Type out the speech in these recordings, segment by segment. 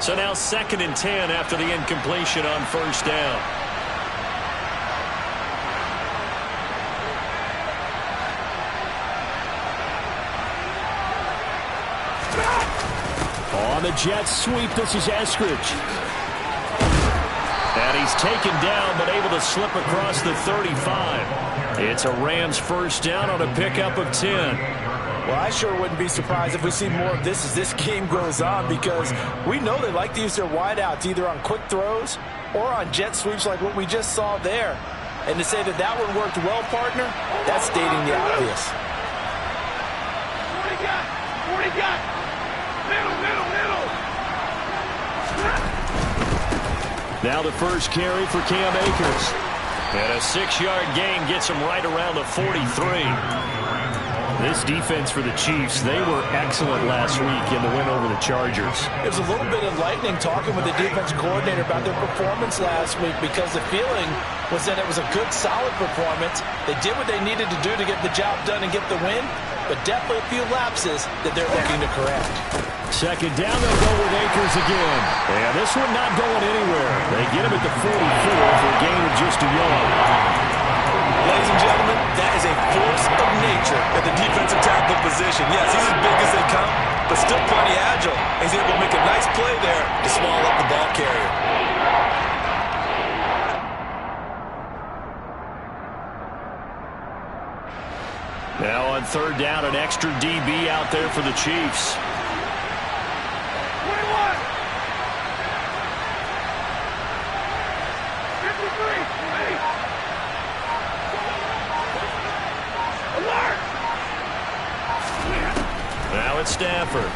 So now 2nd and 10 after the incompletion on first down. On the jet sweep, this is Eskridge. And he's taken down, but able to slip across the 35. It's a Rams first down on a pickup of 10. Well, I sure wouldn't be surprised if we see more of this as this game goes on, because we know they like to use their wideouts either on quick throws or on jet sweeps like what we just saw there. And to say that that one worked well, partner, that's stating the obvious. 40 got. Middle. Now the first carry for Cam Akers. And a 6-yard gain gets him right around the 43. This defense for the Chiefs, they were excellent last week in the win over the Chargers. It was a little bit enlightening talking with the defense coordinator about their performance last week, because the feeling was that it was a good, solid performance. They did what they needed to do to get the job done and get the win, but definitely a few lapses that they're looking to correct. 2nd down, they'll go with Akers again. And this one not going anywhere. They get him at the 44 for a gain of just a yard. Ladies and gentlemen, that is a force of nature at the defensive tackle position. Yes, he's as big as they come, but still plenty agile. He's able to make a nice play there to swallow up the ball carrier. Now on 3rd down, an extra DB out there for the Chiefs. 23. Now it's Stafford.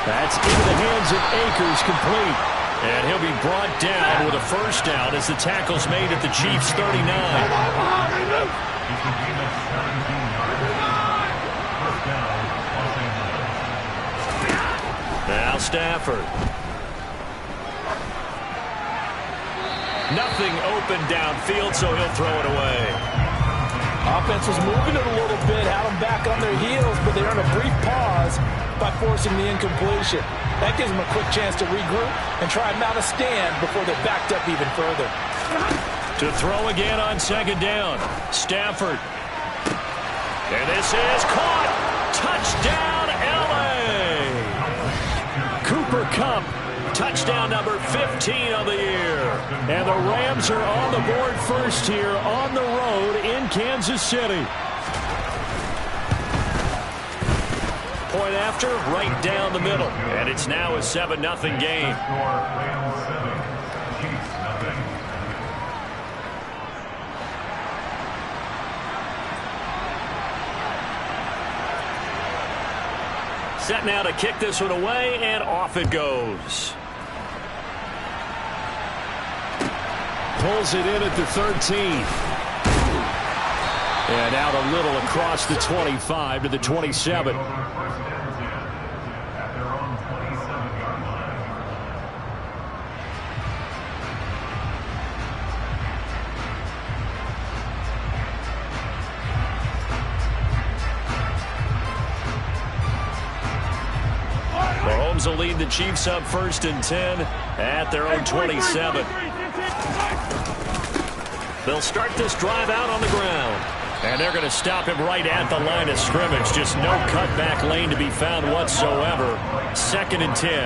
That's into the hands of Akers, complete. And he'll be brought down with a first down as the tackle's made at the Chiefs' 39. Now Stafford. Nothing open downfield, so he'll throw it away. Offense was moving it a little bit, had them back on their heels, but they earned a brief pause by forcing the incompletion. That gives them a quick chance to regroup and try and mount a stand before they're backed up even further. To throw again on 2nd down, Stafford. And this is caught. Touchdown, L.A. Cooper Kupp. Touchdown number 15 of the year. And the Rams are on the board first here on the road in Kansas City. Point after, right down the middle. And it's now a 7-0 game. Set now to kick this one away, and off it goes. Pulls it in at the 13. And out a little across the 25 to the 27. Mahomes will lead the Chiefs up 1st and 10 at their own 27. They'll start this drive out on the ground. And they're going to stop him right at the line of scrimmage. Just no cutback lane to be found whatsoever. 2nd and 10.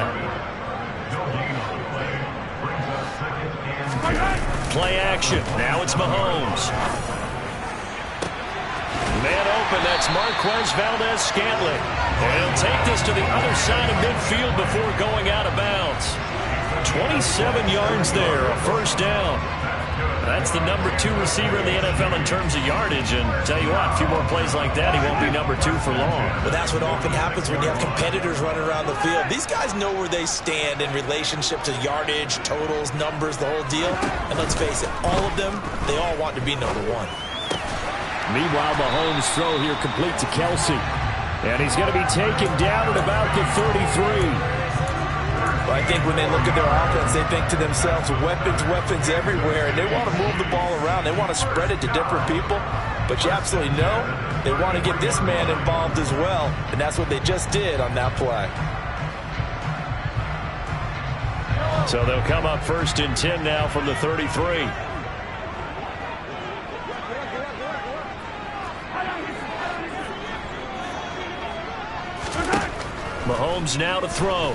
Play action. Now it's Mahomes. Man open, that's Marquez Valdez-Scantling. And he'll take this to the other side of midfield before going out of bounds. 27 yards there, a first down. That's the number 2 receiver in the NFL in terms of yardage. And tell you what, a few more plays like that, he won't be number 2 for long. But that's what often happens when you have competitors running around the field. These guys know where they stand in relationship to yardage, totals, numbers, the whole deal. And let's face it, all of them, they all want to be number 1. Meanwhile, Mahomes' throw here complete to Kelsey. And he's going to be taken down at about the 33. Well, I think when they look at their offense, they think to themselves, weapons everywhere, and they want to move the ball around. They want to spread it to different people, but you absolutely know they want to get this man involved as well, and that's what they just did on that play. So they'll come up 1st and 10 now from the 33. Mahomes now to throw.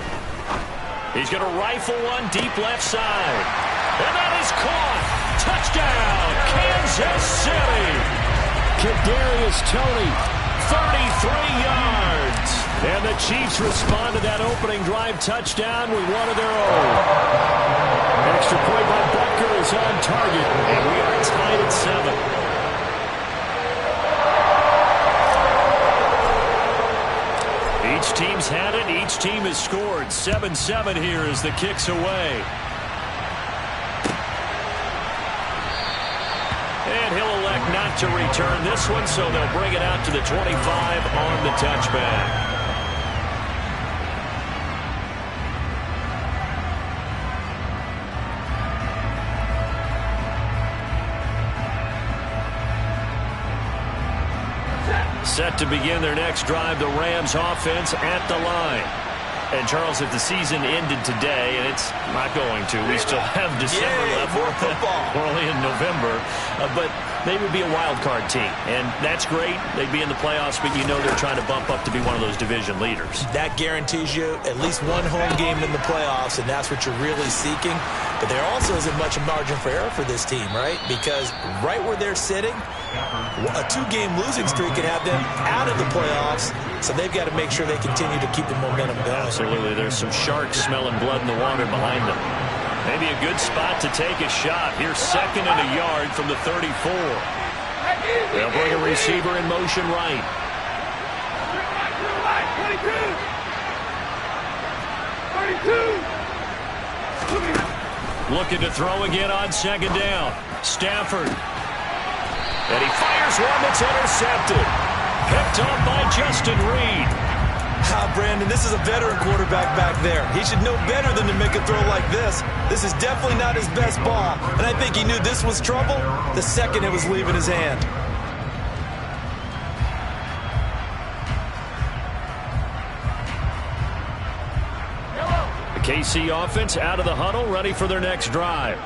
He's going to rifle one deep left side. And that is caught. Touchdown, Kansas City. Kadarius Toney, 33 yards. And the Chiefs respond to that opening drive touchdown with one of their own. extra point by Butker is on target. And we are tied at 7. Each team's had it. Each team has scored. 7-7 here as the kick's away. And he'll elect not to return this one, so they'll bring it out to the 25 on the touchback. Set to begin their next drive, the Rams offense at the line. And, Charles, if the season ended today, and it's not going to, we still have December left. More football. We're only in November. But they would be a wild card team. And that's great. They'd be in the playoffs, but you know they're trying to bump up to be one of those division leaders. That guarantees you at least one home game in the playoffs, and that's what you're really seeking. But there also isn't much margin for error for this team, right? Because right where they're sitting, a 2-game losing streak could have them out of the playoffs, so they've got to make sure they continue to keep the momentum going. Absolutely. There's some sharks smelling blood in the water behind them. Maybe a good spot to take a shot. Here's 2nd and a yard from the 34. They'll bring a receiver in motion right. 32. Looking to throw again on 2nd down. Stafford. And he fires one that's intercepted. Picked off by Justin Reed. Brandon, this is a veteran quarterback back there. He should know better than to make a throw like this. This is definitely not his best ball. And I think he knew this was trouble the second it was leaving his hand. The KC offense out of the huddle, ready for their next drive.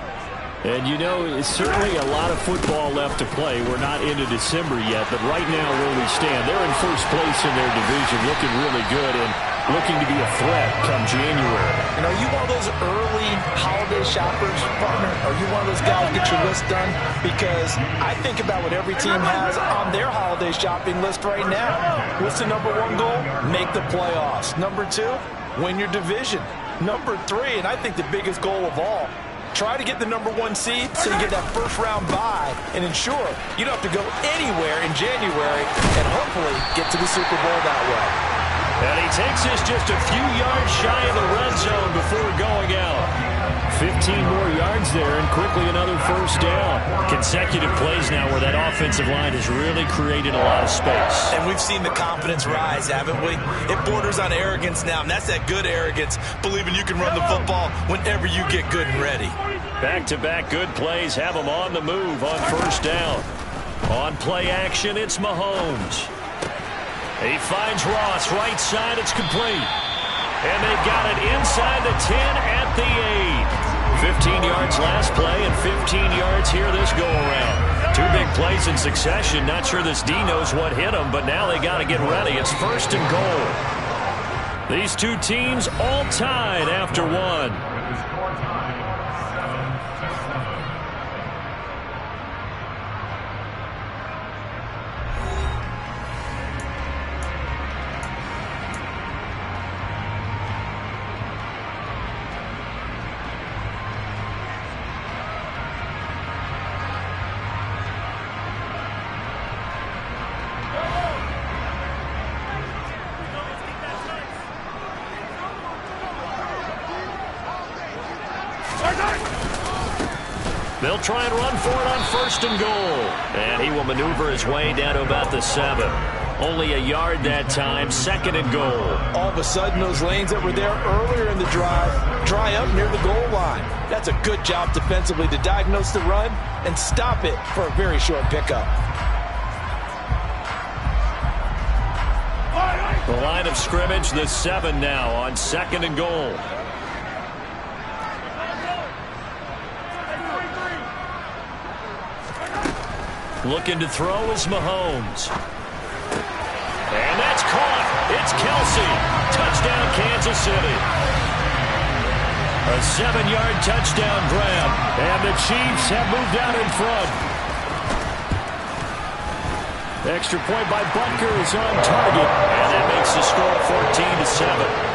And, you know, it's certainly a lot of football left to play. We're not into December yet, but right now where we stand, they're in first place in their division, looking really good and looking to be a threat come January. And are you one of those early holiday shoppers, partner? Are you one of those guys get your list done? Because I think about what every team has on their holiday shopping list right now. What's the #1 goal? Make the playoffs. #2, win your division. #3, and I think the biggest goal of all, try to get the #1 seed so you get that first-round bye and ensure you don't have to go anywhere in January and hopefully get to the Super Bowl that way. And he takes us just a few yards shy of the red zone before going out. 15 more yards there and quickly another first down. Consecutive plays now where that offensive line has really created a lot of space. And we've seen the confidence rise, haven't we? It borders on arrogance now, and that's that good arrogance, believing you can run the football whenever you get good and ready. Back-to-back good plays have them on the move on first down. On play action, it's Mahomes. He finds Ross, right side, it's complete. And they got it inside the 10 at the 8. 15 yards last play and 15 yards here this go-around. 2 big plays in succession. Not sure this D knows what hit them, but now they got to get ready. It's 1st and goal. These two teams all tied after 1. They'll try and run for it on 1st and goal. And he will maneuver his way down to about the 7. Only a yard that time, 2nd and goal. All of a sudden, those lanes that were there earlier in the drive dry up near the goal line. That's a good job defensively to diagnose the run and stop it for a very short pickup. The line of scrimmage, the 7 now on 2nd and goal. Looking to throw is Mahomes. And that's caught. It's Kelsey. Touchdown, Kansas City. A 7-yard touchdown grab. And the Chiefs have moved out in front. Extra point by Butker is on target. And that makes the score 14-7.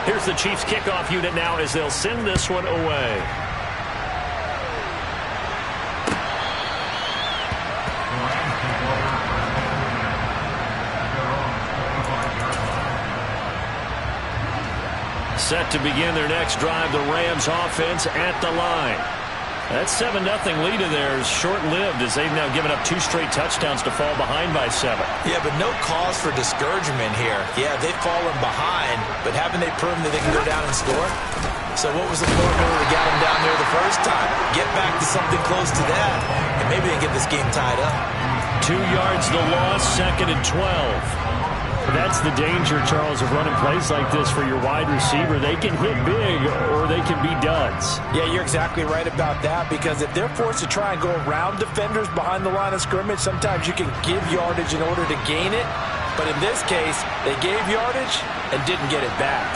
Here's the Chiefs kickoff unit now as they'll send this one away. Set to begin their next drive, the Rams offense at the line. That 7-0 lead of theirs short-lived as they've now given up 2 straight touchdowns to fall behind by 7. Yeah, but no cause for discouragement here. Yeah, they've fallen behind, but haven't they proven that they can go down and score? So what was the formula that got them down there the first time? Get back to something close to that, and maybe they get this game tied up. 2 yards the loss, 2nd and 12. That's the danger, Charles, of running plays like this for your wide receiver. They can hit big or they can be duds. Yeah, you're exactly right about that, because if they're forced to try and go around defenders behind the line of scrimmage, sometimes you can give yardage in order to gain it. But in this case, they gave yardage and didn't get it back.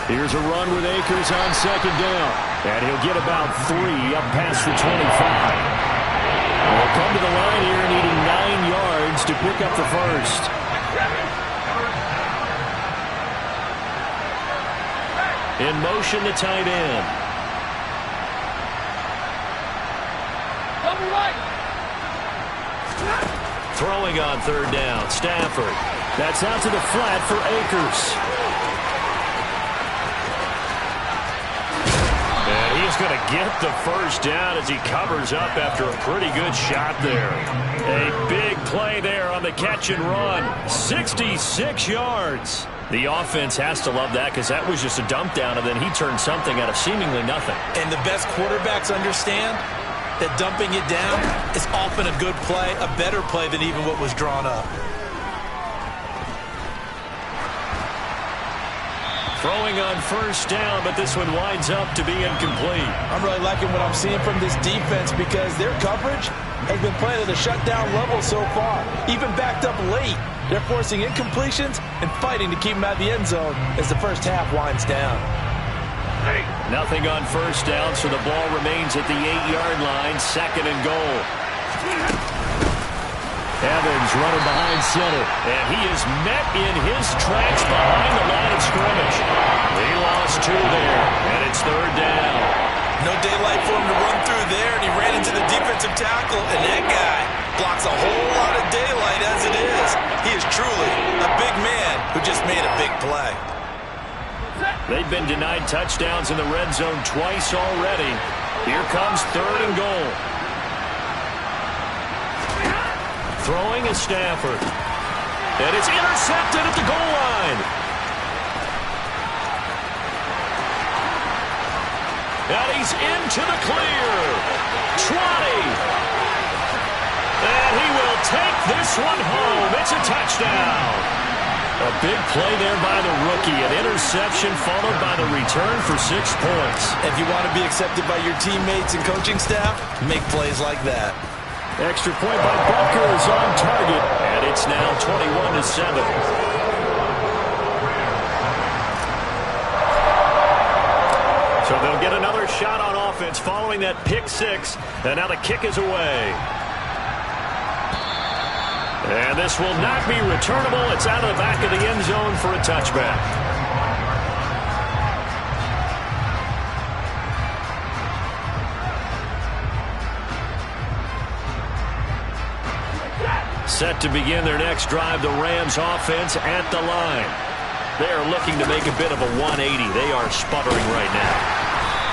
Here's a run with Akers on 2nd down. And he'll get about 3 up past the 25. They'll come to the line here needing 9 yards to pick up the first. In motion, the tight end. Throwing on 3rd down, Stafford. That's out to the flat for Akers. And he's going to get the first down as he covers up after a pretty good shot there. A big play there on the catch and run. 66 yards. The offense has to love that, because that was just a dump down, and then he turned something out of seemingly nothing. And the best quarterbacks understand that dumping it down is often a good play, a better play than even what was drawn up. Throwing on 1st down, but this one winds up to be incomplete. I'm really liking what I'm seeing from this defense, because their coverage has been playing at a shutdown level so far. Even backed up late, they're forcing incompletions and fighting to keep them out of the end zone as the first half winds down. Nothing on 1st down, so the ball remains at the 8-yard line, 2nd and goal. Evans running behind center. And he is met in his tracks behind the line of scrimmage. He lost 2 there, and it's 3rd down. No daylight for him to run through there, and he ran into the defensive tackle, and that guy blocks a whole lot of daylight as it is. He is truly a big man who just made a big play. They've been denied touchdowns in the red zone twice already. Here comes 3rd and goal. Throwing is Stafford. And it's intercepted at the goal line. And he's into the clear. 20. And he will take this one home. It's a touchdown. A big play there by the rookie. An interception followed by the return for 6 points. If you want to be accepted by your teammates and coaching staff, make plays like that. Extra point by Butker is on target. And it's now 21-7. So they'll get another shot on offense following that pick 6. And now the kick is away. And this will not be returnable. It's out of the back of the end zone for a touchback. Set to begin their next drive, the Rams offense at the line. They are looking to make a bit of a 180. They are sputtering right now.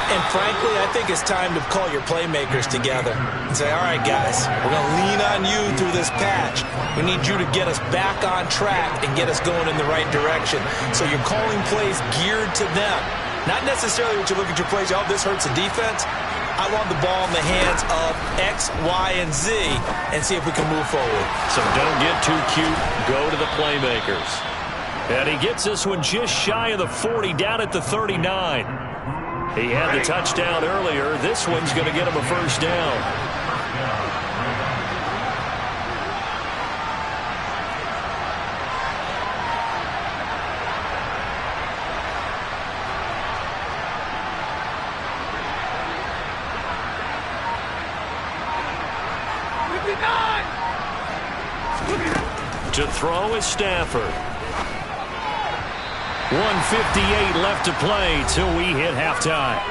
And frankly, I think it's time to call your playmakers together and say, all right, guys, we're going to lean on you through this patch. We need you to get us back on track and get us going in the right direction. So you're calling plays geared to them. Not necessarily what you look at your plays, oh, this hurts the defense. I want the ball in the hands of X, Y, and Z and see if we can move forward. So don't get too cute. Go to the playmakers. And he gets this one just shy of the 40, down at the 39. He had the touchdown earlier. This one's going to get him a first down. To throw is Stafford. 1:58 left to play till we hit halftime.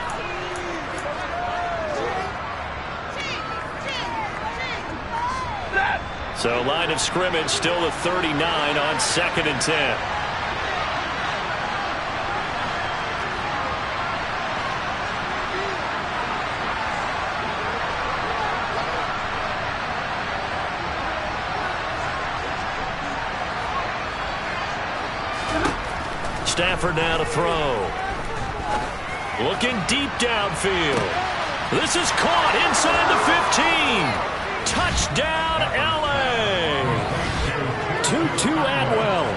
So line of scrimmage still the 39 on 2nd and 10. Stafford now to throw. Looking deep downfield. This is caught inside the 15. Touchdown, L.A. Tutu Atwell.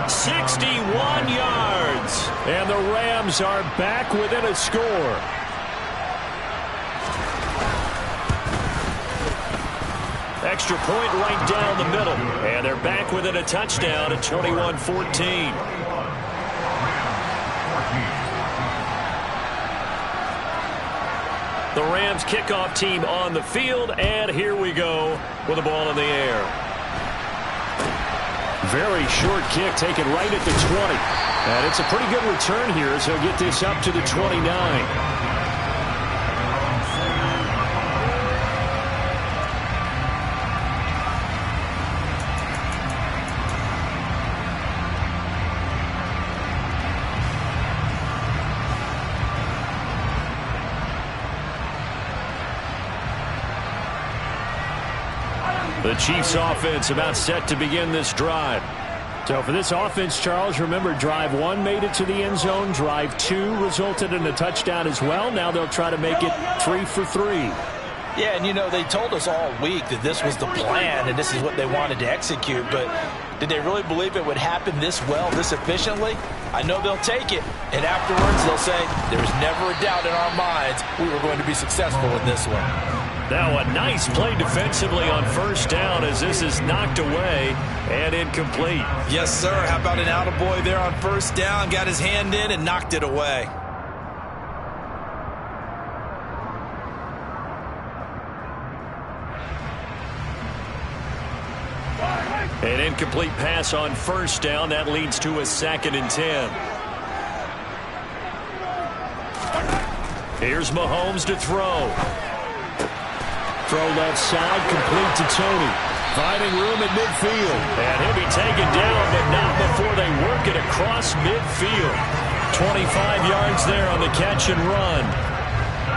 61 yards. And the Rams are back within a score. Extra point right down the middle. And they're back within a touchdown at 21-14. The Rams kickoff team on the field, and here we go with the ball in the air. Very short kick taken right at the 20. And it's a pretty good return here as he'll get this up to the 29. The Chiefs offense about set to begin this drive. So for this offense, Charles, remember drive 1 made it to the end zone. Drive 2 resulted in a touchdown as well. Now they'll try to make it 3 for 3. Yeah, and you know, they told us all week that this was the plan and this is what they wanted to execute, but did they really believe it would happen this well, this efficiently? I know they'll take it, and afterwards they'll say, there was never a doubt in our minds we were going to be successful in this one. Now a nice play defensively on first down as this is knocked away and incomplete. Yes, sir. How about an attaboy there on first down? Got his hand in and knocked it away. An incomplete pass on first down. That leads to a 2nd and 10. Here's Mahomes to throw. Throw left side, complete to Tony. Finding room at midfield. And he'll be taken down, but not before they work it across midfield. 25 yards there on the catch and run.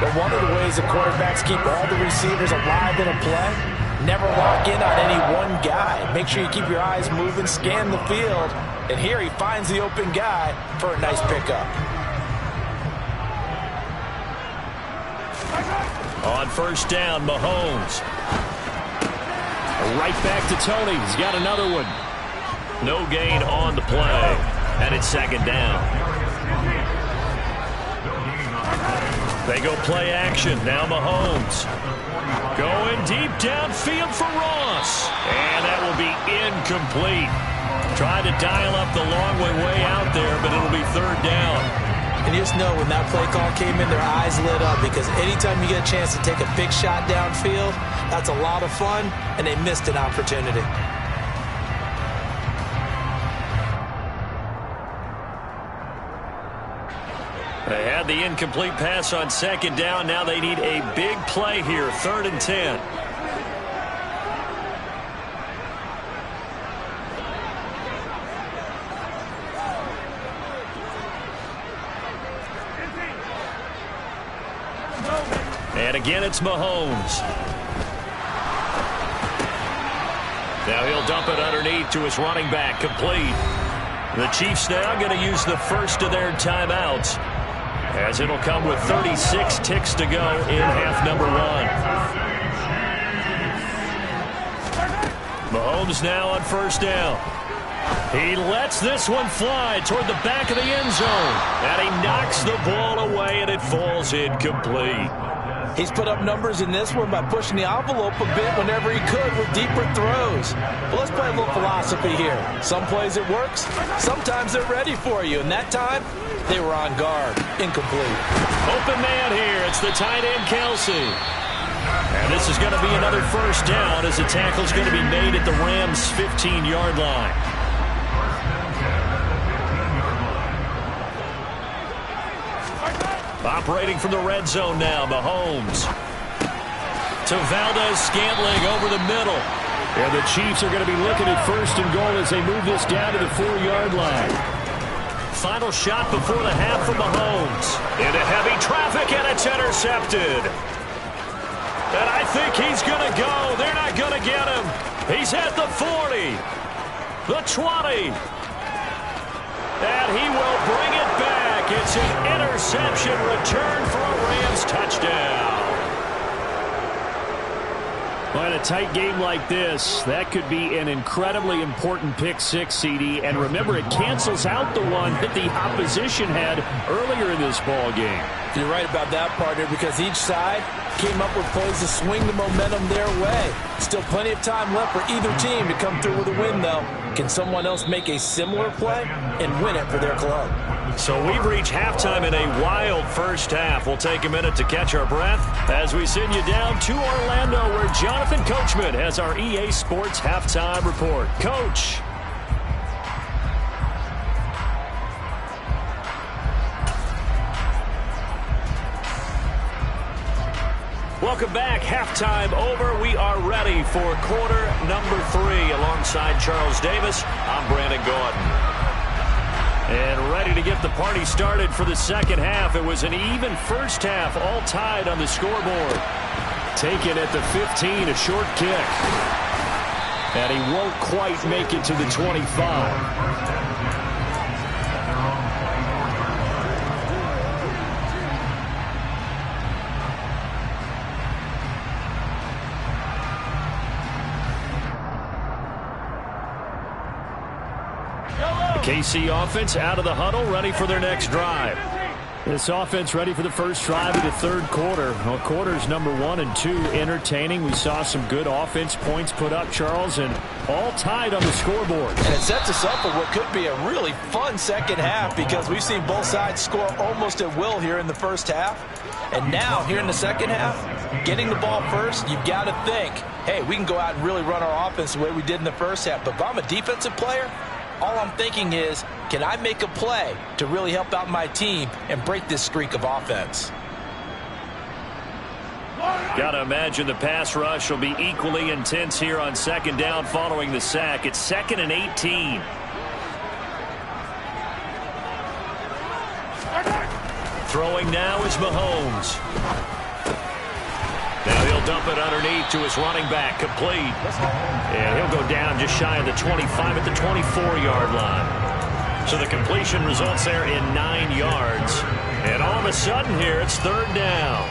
But one of the ways the quarterbacks keep all the receivers alive in a play, never lock in on any one guy. Make sure you keep your eyes moving, scan the field. And here he finds the open guy for a nice pickup. On first down, Mahomes. Right back to Tony. He's got another one. No gain on the play. And it's 2nd down. They go play action. Now Mahomes. Going deep downfield for Ross. And that will be incomplete. Tried to dial up the long way out there, but it'll be 3rd down. And you just know when that play call came in, their eyes lit up because anytime you get a chance to take a big shot downfield, that's a lot of fun, and they missed an opportunity. They had the incomplete pass on 2nd down. Now they need a big play here, 3rd and 10. And again, it's Mahomes. Now he'll dump it underneath to his running back, complete. The Chiefs now going to use the first of their timeouts. as it'll come with 36 ticks to go in half number one. Mahomes now on first down. He lets this one fly toward the back of the end zone, and he knocks the ball away, and it falls incomplete. He's put up numbers in this one by pushing the envelope a bit whenever he could with deeper throws. But let's play a little philosophy here. Some plays it works, sometimes they're ready for you, and that time they were on guard. Incomplete. Open man here. It's the tight end, Kelsey. And this is going to be another first down as the tackle's going to be made at the Rams' 15-yard line. Operating from the red zone now, Mahomes. To Valdez-Scantling over the middle. And the Chiefs are going to be looking at first and goal as they move this down to the 4-yard line. Final shot before the half from Mahomes. Into heavy traffic, and it's intercepted. And I think he's going to go. They're not going to get him. He's at the 40. The 20. And he will bring it back. It's an interception return for a Rams touchdown. Well, in a tight game like this, that could be an incredibly important pick six, CD. And remember, it cancels out the one that the opposition had earlier in this ball game. You're right about that, partner, because each side came up with plays to swing the momentum their way. Still plenty of time left for either team to come through with a win, though. Can someone else make a similar play and win it for their club? So we've reached halftime in a wild first half. We'll take a minute to catch our breath as we send you down to Orlando, where Jonathan Coachman has our EA Sports halftime report. Coach. Welcome back. Halftime over. We are ready for quarter number 3. Alongside Charles Davis, I'm Brandon Gordon. And ready to get the party started for the second half. It was an even first half, all tied on the scoreboard. Taken at the 15, a short kick. And he won't quite make it to the 25. KC offense out of the huddle, ready for their next drive. This offense ready for the first drive of the third quarter. Well, quarters number 1 and 2 entertaining. We saw some good offense points put up, Charles, and all tied on the scoreboard. And it sets us up for what could be a really fun second half, because we've seen both sides score almost at will here in the first half. And now, here in the second half, getting the ball first, you've got to think, hey, we can go out and really run our offense the way we did in the first half. But if I'm a defensive player, all I'm thinking is, can I make a play to really help out my team and break this streak of offense? Got to imagine the pass rush will be equally intense here on second down following the sack. It's 2nd and 18. Throwing now is Mahomes. Now he'll dump it underneath to his running back, complete. And he'll go down just shy of the 25 at the 24-yard line. So the completion results there in 9 yards. And all of a sudden here, it's third down.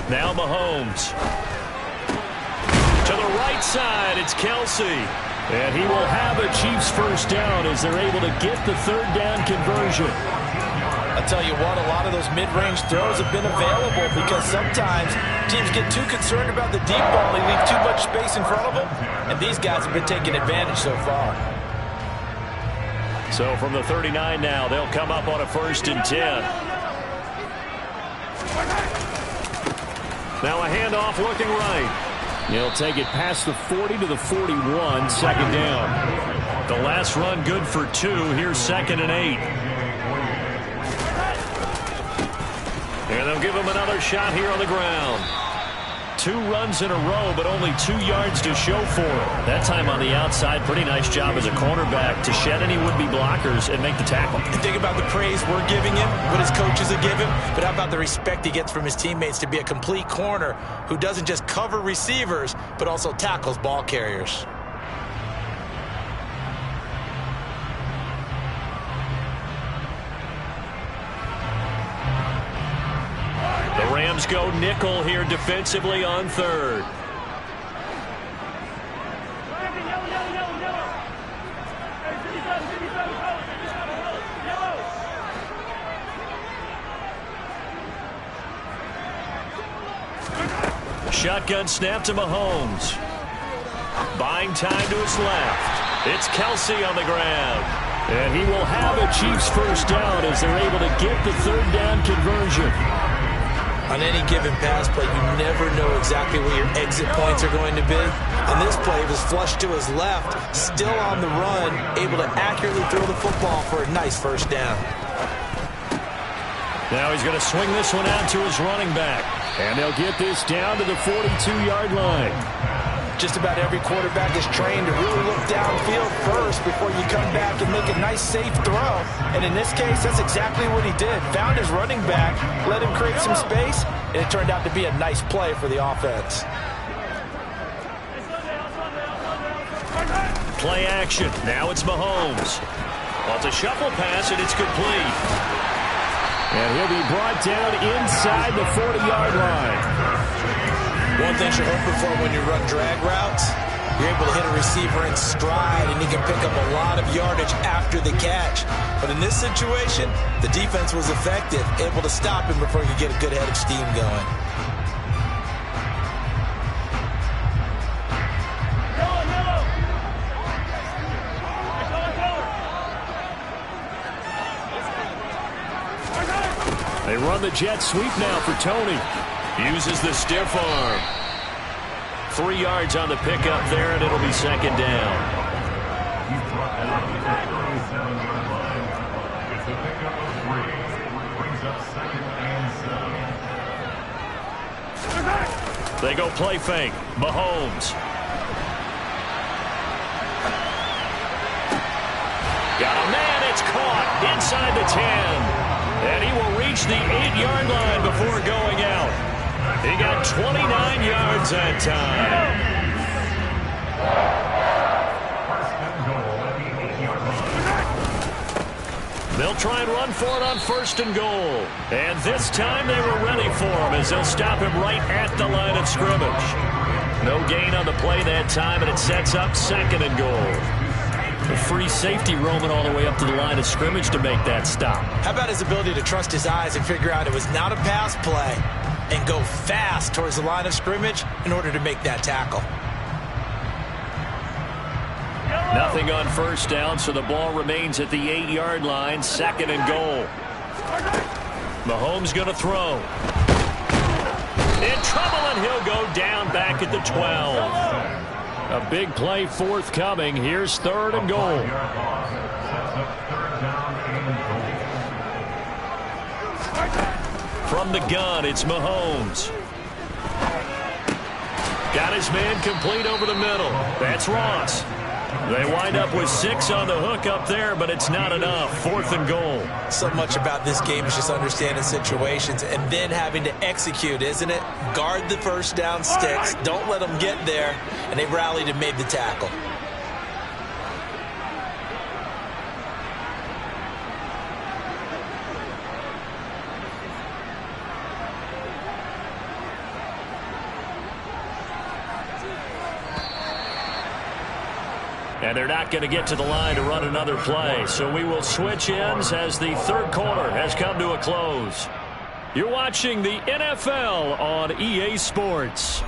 Now Mahomes. To the right side, it's Kelsey. And he will have a Chiefs first down as they're able to get the third down conversion. I'll tell you what, a lot of those mid-range throws have been available, because sometimes teams get too concerned about the deep ball. They leave too much space in front of them, and these guys have been taking advantage so far. So from the 39 now, they'll come up on a 1st and 10. Now a handoff looking right. He'll take it past the 40 to the 41, second down. The last run good for 2. Here's 2nd and 8. And they'll give him another shot here on the ground. 2 runs in a row, but only 2 yards to show for it. That time on the outside, pretty nice job as a cornerback to shed any would-be blockers and make the tackle. And think about the praise we're giving him, what his coaches have given, but how about the respect he gets from his teammates to be a complete corner who doesn't just cover receivers, but also tackles ball carriers. The Rams go nickel here defensively on 3rd. Shotgun snap to Mahomes. Buying time to his left. It's Kelsey on the ground. And he will have a Chiefs first down as they're able to get the 3rd down conversion. On any given pass play, you never know exactly where your exit points are going to be. And this play was flushed to his left, still on the run, able to accurately throw the football for a nice first down. Now he's going to swing this one out to his running back. And they'll get this down to the 42-yard line. Just about every quarterback is trained to really look downfield first before you come back and make a nice, safe throw. And in this case, that's exactly what he did. Found his running back, let him create some space, and it turned out to be a nice play for the offense. Play action. Now it's Mahomes. Well, it's a shuffle pass, and it's complete. And he'll be brought down inside the 40-yard line. One thing you're hoping for when you run drag routes, you're able to hit a receiver in stride, and he can pick up a lot of yardage after the catch. But in this situation, the defense was effective, able to stop him before he could get a good head of steam going. They run the jet sweep now for Tony. Uses the stiff arm. 3 yards on the pickup there, and it'll be 2nd down. They go play fake. Mahomes. Got a man. It's caught inside the 10. And he will reach the 8-yard line before going out. He got 29 yards that time. They'll try and run for it on 1st and goal. And this time they were ready for him as they'll stop him right at the line of scrimmage. No gain on the play that time, and it sets up 2nd and goal. A free safety roaming all the way up to the line of scrimmage to make that stop. How about his ability to trust his eyes and figure out it was not a pass play and go fast towards the line of scrimmage in order to make that tackle. Nothing on 1st down, so the ball remains at the 8-yard line, 2nd and goal. Mahomes going to throw. In trouble, and he'll go down back at the 12. A big play forthcoming. Here's 3rd and goal. From the gun, it's Mahomes. Got his man complete over the middle. That's Ross. They wind up with 6 on the hook up there, but it's not enough. 4th and goal. So much about this game is just understanding situations and then having to execute, isn't it? Guard the first down sticks. Don't let them get there. And they rallied and made the tackle. And they're not going to get to the line to run another play. So we will switch ends as the 3rd quarter has come to a close. You're watching the NFL on EA Sports.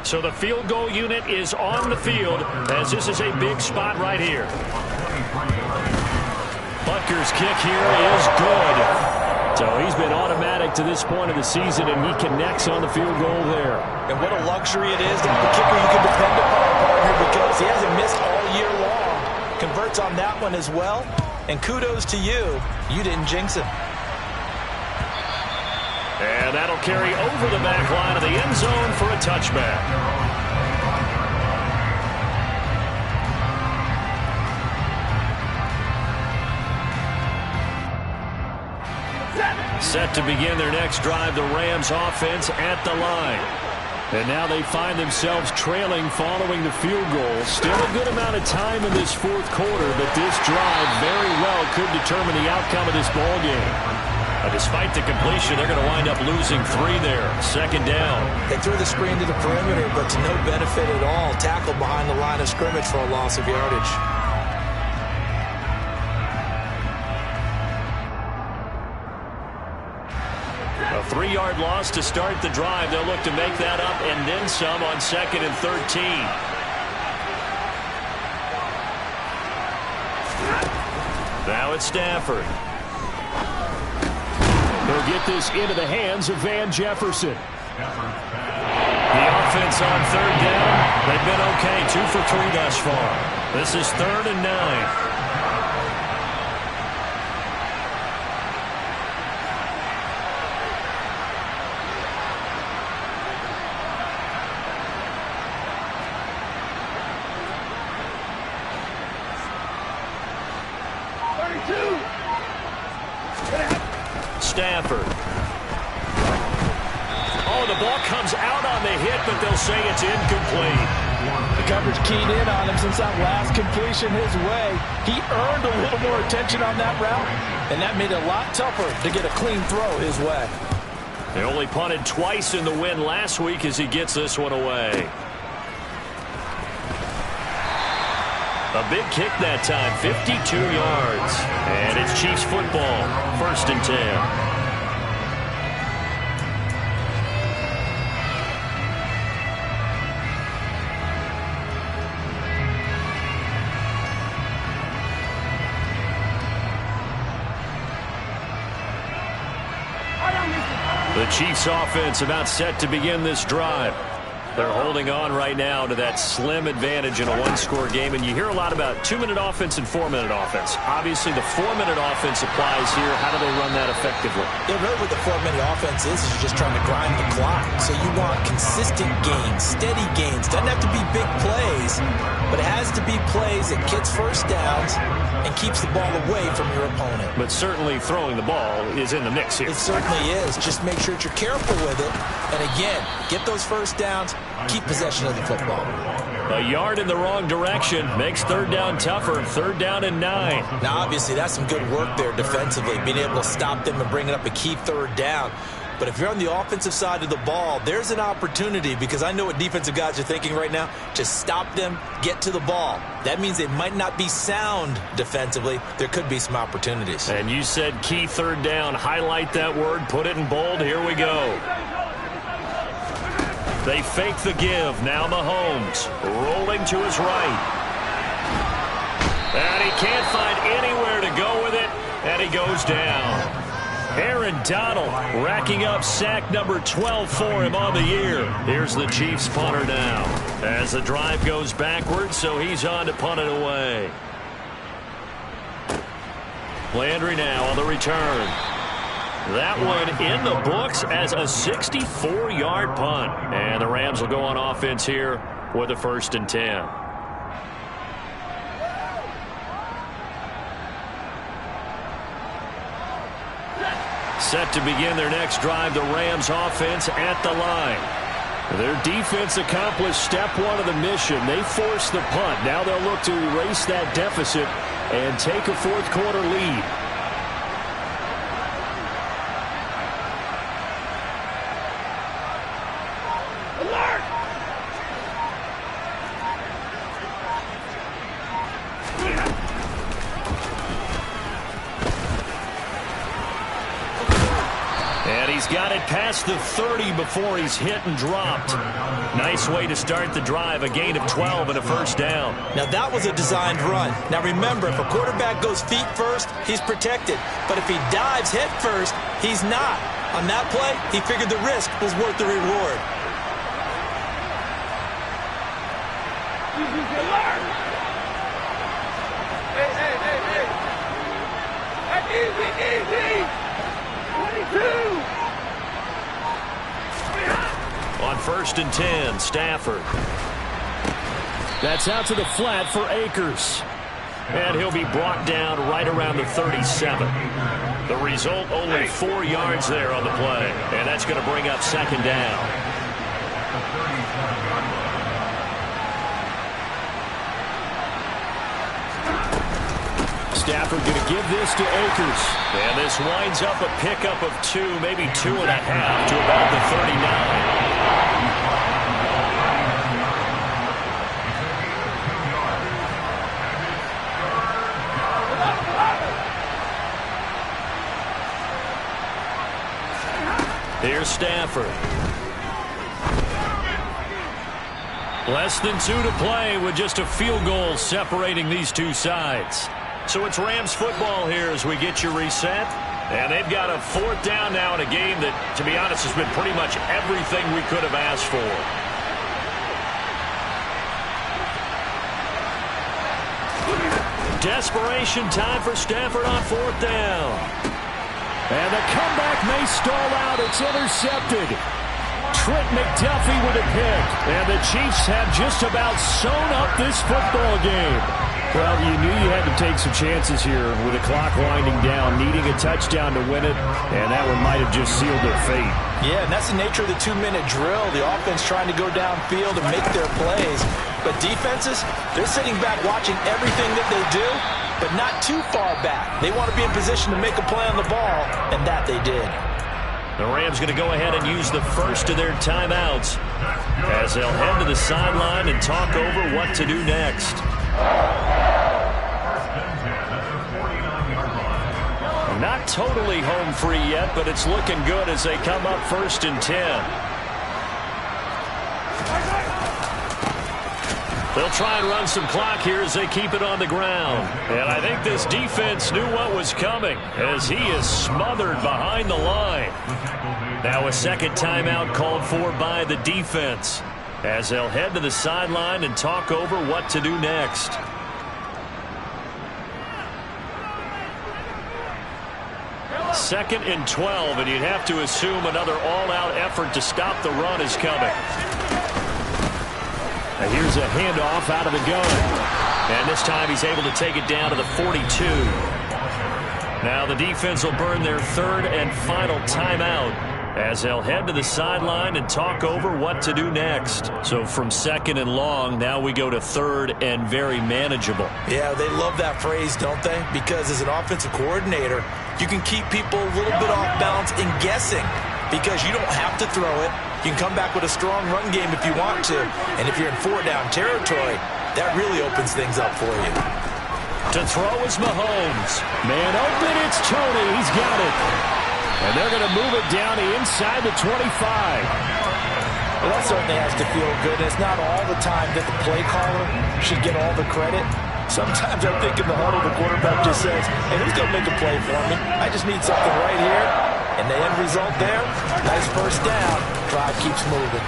So the field goal unit is on the field as this is a big spot right here. Butker's kick here is good. So he's been automatic to this point of the season, and he connects on the field goal there. And what a luxury it is to have a kicker you can depend upon, partner, because he hasn't missed all year long. Converts on that one as well. And kudos to you. You didn't jinx him. And that'll carry over the back line of the end zone for a touchback. Set to begin their next drive, the Rams offense at the line. And now they find themselves trailing following the field goal. Still a good amount of time in this fourth quarter, but this drive very well could determine the outcome of this ball game. Despite the completion, they're going to wind up losing 3 there. Second down. They threw the screen to the perimeter, but to no benefit at all. Tackled behind the line of scrimmage for a loss of yardage. A 3-yard loss to start the drive. They'll look to make that up and then some on 2nd and 13. Now it's Stafford. They'll get this into the hands of Van Jefferson. The offense on 3rd down. They've been okay. 2 for 3 thus far. This is 3rd and 9. Stafford. Oh, the ball comes out on the hit, but they'll say it's incomplete. The coverage keyed in on him since that last completion his way. He earned a little more attention on that route, and that made it a lot tougher to get a clean throw his way. They only punted twice in the win last week as he gets this one away. A big kick that time, 52 yards. And it's Chiefs football, 1st and 10. The Chiefs offense about set to begin this drive. They're holding on right now to that slim advantage in a 1-score game. And you hear a lot about 2-minute offense and 4-minute offense. Obviously, the 4-minute offense applies here. How do they run that effectively? Yeah, really what the 4-minute offense is you're just trying to grind the clock. So you want consistent gains, steady gains. Doesn't have to be big plays, but it has to be plays that gets first downs and keeps the ball away from your opponent. But certainly throwing the ball is in the mix here. It certainly is. Just make sure that you're careful with it. And again, get those first downs. Keep possession of the football. A yard in the wrong direction makes 3rd down tougher. 3rd down and 9. Now, obviously, that's some good work there defensively, being able to stop them and bring it up a key 3rd down. But if you're on the offensive side of the ball, there's an opportunity, because I know what defensive guys are thinking right now. Just stop them, get to the ball. That means they might not be sound defensively. There could be some opportunities. And you said key 3rd down. Highlight that word. Put it in bold. Here we go. They fake the give. Now Mahomes rolling to his right. And he can't find anywhere to go with it. And he goes down. Aaron Donald racking up sack number 12 for him on the year. Here's the Chiefs punter now as the drive goes backwards, so he's on to punt it away. Landry now on the return. That one in the books as a 64-yard punt. And the Rams will go on offense here with a 1st and 10. Set to begin their next drive, the Rams offense at the line. Their defense accomplished step 1 of the mission. They forced the punt. Now they'll look to erase that deficit and take a 4th quarter lead. He's got it past the 30 before he's hit and dropped. Nice way to start the drive, a gain of 12 and a first down. Now, that was a designed run. Now, remember, if a quarterback goes feet first, he's protected. But if he dives head first, he's not. On that play, he figured the risk was worth the reward. Easy. 22. On 1st and 10, Stafford. That's out to the flat for Akers. And he'll be brought down right around the 37. The result, only 4 yards there on the play. And that's going to bring up 2nd down. Stafford going to give this to Akers. And this winds up a pickup of 2, maybe 2.5 to about the 39. Here's Stafford. Less than 2 to play with just a field goal separating these two sides. So it's Rams football here as we get you reset. And they've got a 4th down now in a game that, to be honest, has been pretty much everything we could have asked for. Desperation time for Stafford on 4th down. And the comeback may stall out. It's intercepted. Trent McDuffie with a pick. And the Chiefs have just about sewn up this football game. Well, you knew you had to take some chances here with the clock winding down, needing a touchdown to win it, and that one might have just sealed their fate. Yeah, and that's the nature of the 2-minute drill. The offense trying to go downfield and make their plays. But defenses, they're sitting back watching everything that they do, but not too far back. They want to be in position to make a play on the ball, and that they did. The Rams going to go ahead and use the first of their timeouts as they'll head to the sideline and talk over what to do next. Not totally home free yet, but it's looking good as they come up 1st and 10. They'll try and run some clock here as they keep it on the ground. And I think this defense knew what was coming as he is smothered behind the line. Now a 2nd timeout called for by the defense as they'll head to the sideline and talk over what to do next. Second and 12, and you'd have to assume another all-out effort to stop the run is coming. Now here's a handoff out of the gun. And this time he's able to take it down to the 42. Now the defense will burn their 3rd and final timeout as they'll head to the sideline and talk over what to do next. So from 2nd and long, now we go to 3rd and very manageable. Yeah, they love that phrase, don't they? Because as an offensive coordinator, you can keep people a little bit off balance and guessing because you don't have to throw it. You can come back with a strong run game if you want to. And if you're in 4-down territory, that really opens things up for you. To throw is Mahomes. Man open, it's Tony. He's got it. And they're going to move it down to inside the 25. Well, that certainly has to feel good. And it's not all the time that the play caller should get all the credit. Sometimes I think in the huddle, the quarterback just says, hey, who's going to make a play for me? I just need something right here. And the end result there, nice 1st down. Drive keeps moving.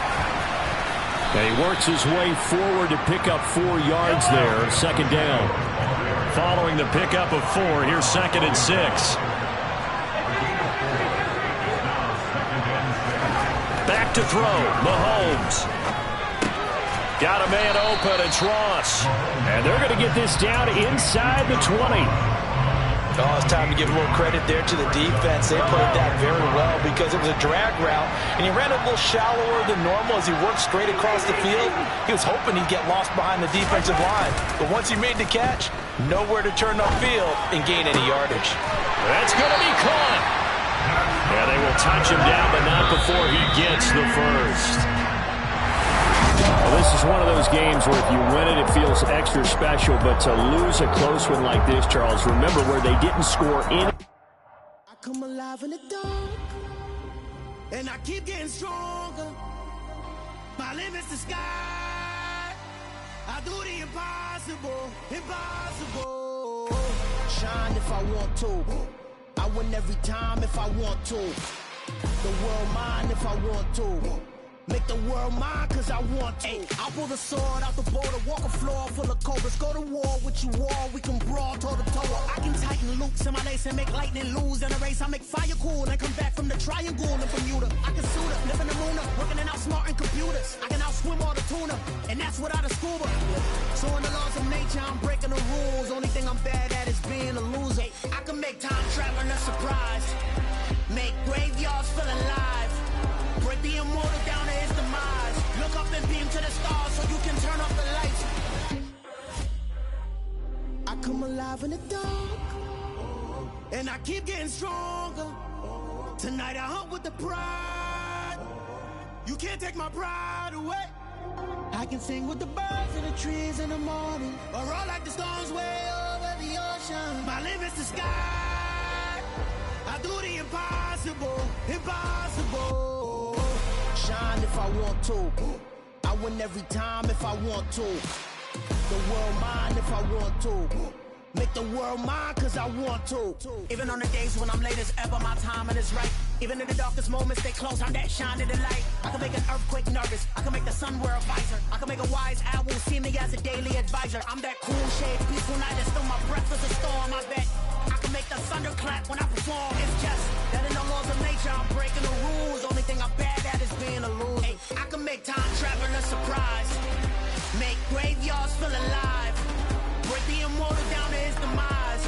And he works his way forward to pick up 4 yards there. 2nd down. Following the pickup of 4, here's 2nd and 6. Back to throw, Mahomes. Got a man open, it's Ross. And they're going to get this down inside the 20. Oh, it's time to give a little credit there to the defense. They played that very well because it was a drag route, and he ran a little shallower than normal as he worked straight across the field. He was hoping he'd get lost behind the defensive line, but once he made the catch, nowhere to turn upfield and gain any yardage. That's going to be caught. Yeah, they will touch him down, but not before he gets the first. Well, this is one of those games where if you win it, it feels extra special. But to lose a close one like this, Charles, remember where they didn't score any. I come alive in the dark. and I keep getting stronger. My limit's the sky. I do the impossible, impossible. Shine if I want to. I win every time if I want to. The world mine if I want to. Make the world mine cause I want to. I'll pull the sword out the border, walk a floor full of cobras. Go to war with you all, we can brawl toe to toe. I can tighten loops in my lace and make lightning lose in a race. I make fire cool and come back from the triangle in Bermuda. I can suit up, live in the moon up, working and outsmarting computers. I can outswim all the tuna, and that's without a scuba. So in the laws of nature, I'm breaking the rules. Only thing I'm bad at is being a loser. I can make time traveling a surprise, make graveyards feel alive, break the immortal down to his demise. Look up and beam to the stars so you can turn off the lights. I come alive in the dark, and I keep getting stronger. Tonight I hunt with the pride. You can't take my pride away. I can sing with the birds and the trees in the morning, or roll like the storms way over the ocean. My limit's the sky. I do the impossible, impossible. Shine if I want to. I win every time if I want to. The world mine if I want to. Make the world mine cause I want to. Even on the days when I'm late as ever, my timing is right. Even in the darkest moments, stay close, I'm that shine in the light. I can make an earthquake nervous, I can make the sun wear a visor. I can make a wise owl see me as a daily advisor. I'm that cool shade, peaceful night, and still my breath is a storm. I bet I can make the thunder clap when I perform. It's just that in the laws of nature, I'm breaking the rules. Only thing I'm bad at is being a loser. I can make time traveling a surprise, make graveyards feel alive, break the immortal down to his demise.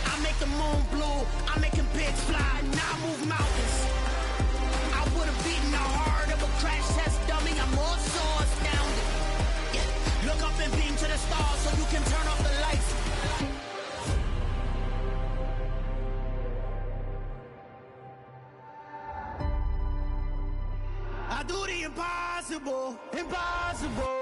I make the moon blue, I'm making pigs fly, now I move mountains. I would've beaten the heart of a crash test dummy, I'm more so astounded. Yeah. Look up and beam to the stars so you can turn off the lights. I do the impossible, impossible.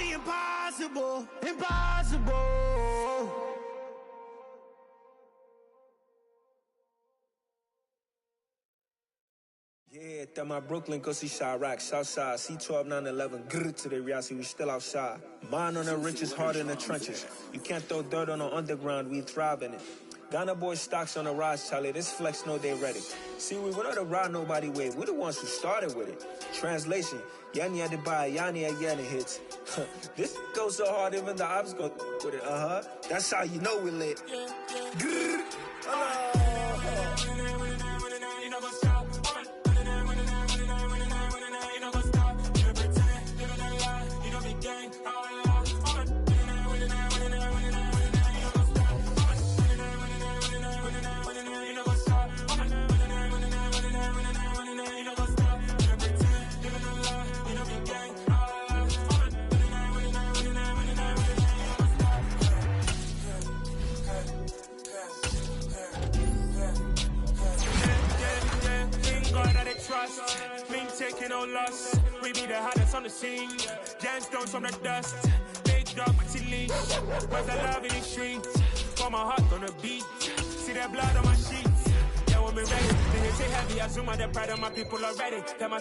Impossible, impossible. Yeah, that my Brooklyn, go see Chirac, Southside, C12, 911, grrr to the reality, we still outside. Mine on the richest, heart in the trenches. You can't throw dirt on the underground, we thrive in it. Ghana boys stocks on the rise, Charlie, this flex know they ready. See, we went on the ride nobody wave, we the ones who started with it. Translation, Yani had to buy, Yani again it hits. This goes so hard, even the ops go with it, That's how you know we lit. Grrr. Taking no loss, we be the hottest on the scene. Gemstones from the dust, big dog with leash. Where's the love in the streets? For my heart on the beat, see that blood on my sheets. Yeah, when we ready, they hit it heavy. I zoom out the pride of my people already. Tell my